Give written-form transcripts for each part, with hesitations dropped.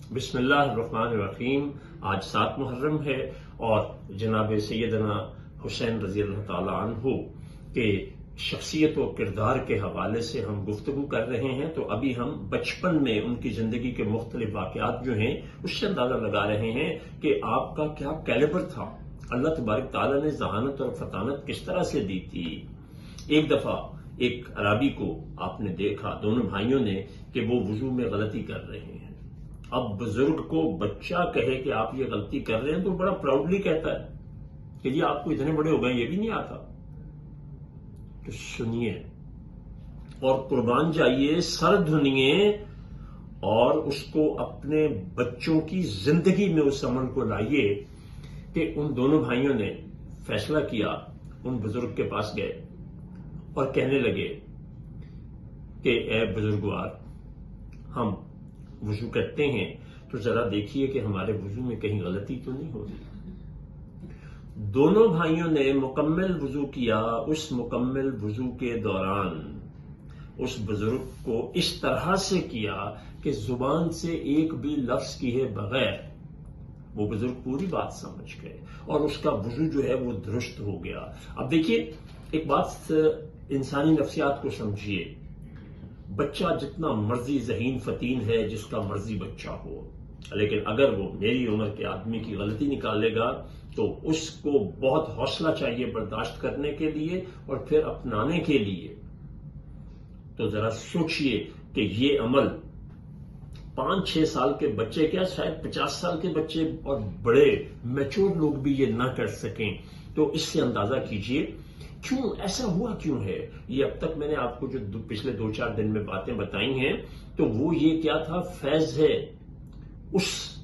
بسم اللہ الرحمن الرحیم۔ آج 7 محرم ہے اور جناب سیدنا حسین رضی اللہ تعالی عنہ کے شخصیت و کردار کے حوالے سے ہم گفتگو کر رہے ہیں۔ تو ابھی ہم بچپن میں ان کی زندگی کے مختلف واقعات جو ہیں اس سے اندازہ لگا رہے ہیں کہ آپ کا کیا کیلیبر تھا، اللہ تبارک تعالیٰ نے ذہانت اور فطانت کس طرح سے دی تھی۔ ایک دفعہ ایک عرابی کو آپ نے دیکھا، دونوں بھائیوں نے، کہ وہ وضو میں غلطی کر رہے ہیں۔ اب بزرگ کو بچہ کہے کہ آپ یہ غلطی کر رہے ہیں تو بڑا پراؤڈلی کہتا ہے کہ جی آپ کو اتنے بڑے ہو گئے یہ بھی نہیں آتا۔ تو سنیے اور قربان جائیے، سر دھنیے اور اس کو اپنے بچوں کی زندگی میں اس عمل کو لائیے کہ ان دونوں بھائیوں نے فیصلہ کیا، ان بزرگ کے پاس گئے اور کہنے لگے کہ اے بزرگوار، ہم وضو کرتے ہیں تو ذرا دیکھیے کہ ہمارے وضو میں کہیں غلطی تو نہیں ہو رہی۔ دونوں بھائیوں نے مکمل وضو کیا۔ اس مکمل وضو کے دوران اس بزرگ کو اس طرح سے کیا کہ زبان سے ایک بھی لفظ کیے بغیر وہ بزرگ پوری بات سمجھ گئے اور اس کا وضو جو ہے وہ درست ہو گیا۔ اب دیکھیے ایک بات، انسانی نفسیات کو سمجھیے۔ بچہ جتنا مرضی ذہین فتین ہے، جس کا مرضی بچہ ہو، لیکن اگر وہ میری عمر کے آدمی کی غلطی نکالے گا تو اس کو بہت حوصلہ چاہیے برداشت کرنے کے لیے اور پھر اپنانے کے لیے۔ تو ذرا سوچئے کہ یہ عمل 5-6 سال کے بچے، کیا شاید 50 سال کے بچے اور بڑے میچور لوگ بھی یہ نہ کر سکیں۔ تو اس سے اندازہ کیجئے کیوں ایسا ہوا، کیوں ہے یہ۔ اب تک میں نے آپ کو جو پچھلے 2-4 دن میں باتیں بتائی ہیں تو وہ یہ کیا تھا، فیض ہے اس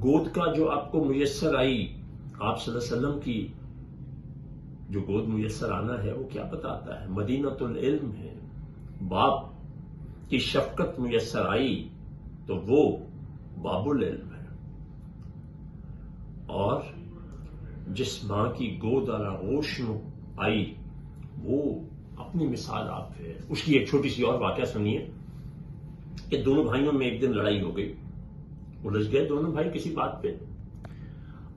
گود کا جو آپ کو میسر آئی۔ آپ صلی اللہ علیہ وسلم کی جو گود میسر آنا ہے وہ کیا بتاتا ہے، مدینۃ العلم ہے۔ باپ کی شفقت میسر آئی تو وہ باب العلم ہے، اور جس ماں کی گود آغوش آئی وہ اپنی مثال آپ ہے۔ اس کی ایک چھوٹی سی اور واقعہ سنیے کہ دونوں بھائیوں میں ایک دن لڑائی ہو گئی، الجھ گئے دونوں بھائی کسی بات پہ۔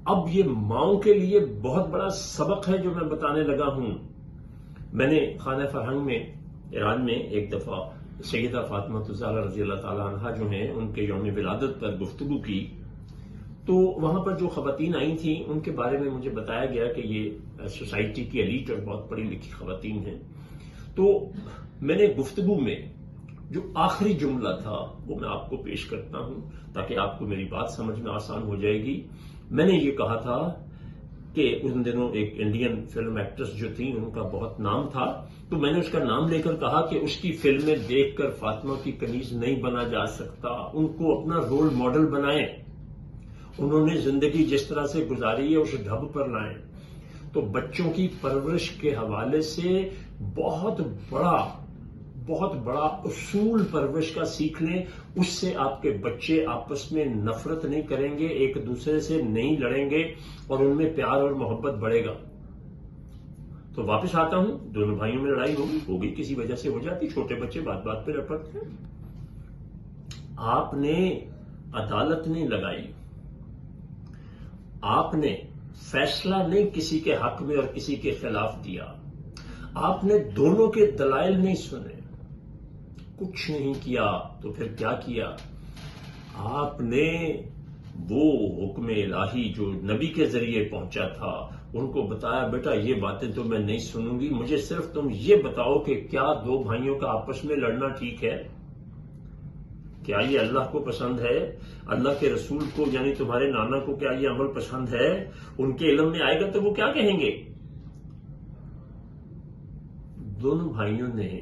اب یہ ماؤں کے لیے بہت بڑا سبق ہے جو میں بتانے لگا ہوں۔ میں نے خانہ فرہنگ میں ایران میں ایک دفعہ سیدہ فاطمہ الزہرا رضی اللہ تعالی عنہا جو ہیں ان کے یوم ولادت پر گفتگو کی، تو وہاں پر جو خواتین آئی تھیں ان کے بارے میں مجھے بتایا گیا کہ یہ سوسائٹی کی ایلیٹ اور بہت پڑھی لکھی خواتین ہیں۔ تو میں نے گفتگو میں جو آخری جملہ تھا وہ میں آپ کو پیش کرتا ہوں تاکہ آپ کو میری بات سمجھنا آسان ہو جائے گی۔ میں نے یہ کہا تھا کہ ان دنوں ایک انڈین فلم ایکٹریس جو تھی ان کا بہت نام تھا، تو میں نے اس کا نام لے کر کہا کہ اس کی فلمیں دیکھ کر فاطمہ کی کنیز نہیں بنا جا سکتا، ان کو اپنا رول ماڈل بنائیں، انہوں نے زندگی جس طرح سے گزاری ہے اس ڈھب پر لائیں۔ تو بچوں کی پرورش کے حوالے سے بہت بڑا اصول پرورش کا سیکھ لیں، اس سے آپ کے بچے آپس میں نفرت نہیں کریں گے، ایک دوسرے سے نہیں لڑیں گے اور ان میں پیار اور محبت بڑھے گا۔ تو واپس آتا ہوں، دونوں بھائیوں میں لڑائی ہوگی کسی وجہ سے ہو جاتی، چھوٹے بچے بات بات پہ لپٹتے ہیں۔ آپ نے عدالت نہیں لگائی، آپ نے فیصلہ نہیں کسی کے حق میں اور کسی کے خلاف دیا، آپ نے دونوں کے دلائل نہیں سنے، کچھ نہیں کیا۔ تو پھر کیا کیا؟ آپ نے وہ حکم الہی جو نبی کے ذریعے پہنچا تھا ان کو بتایا، بیٹا یہ باتیں تو میں نہیں سنوں گی، مجھے صرف تم یہ بتاؤ کہ کیا دو بھائیوں کا آپس میں لڑنا ٹھیک ہے؟ کیا یہ اللہ کو پسند ہے؟ اللہ کے رسول کو یعنی تمہارے نانا کو کیا یہ عمل پسند ہے؟ ان کے علم میں آئے گا تو وہ کیا کہیں گے؟ دونوں بھائیوں نے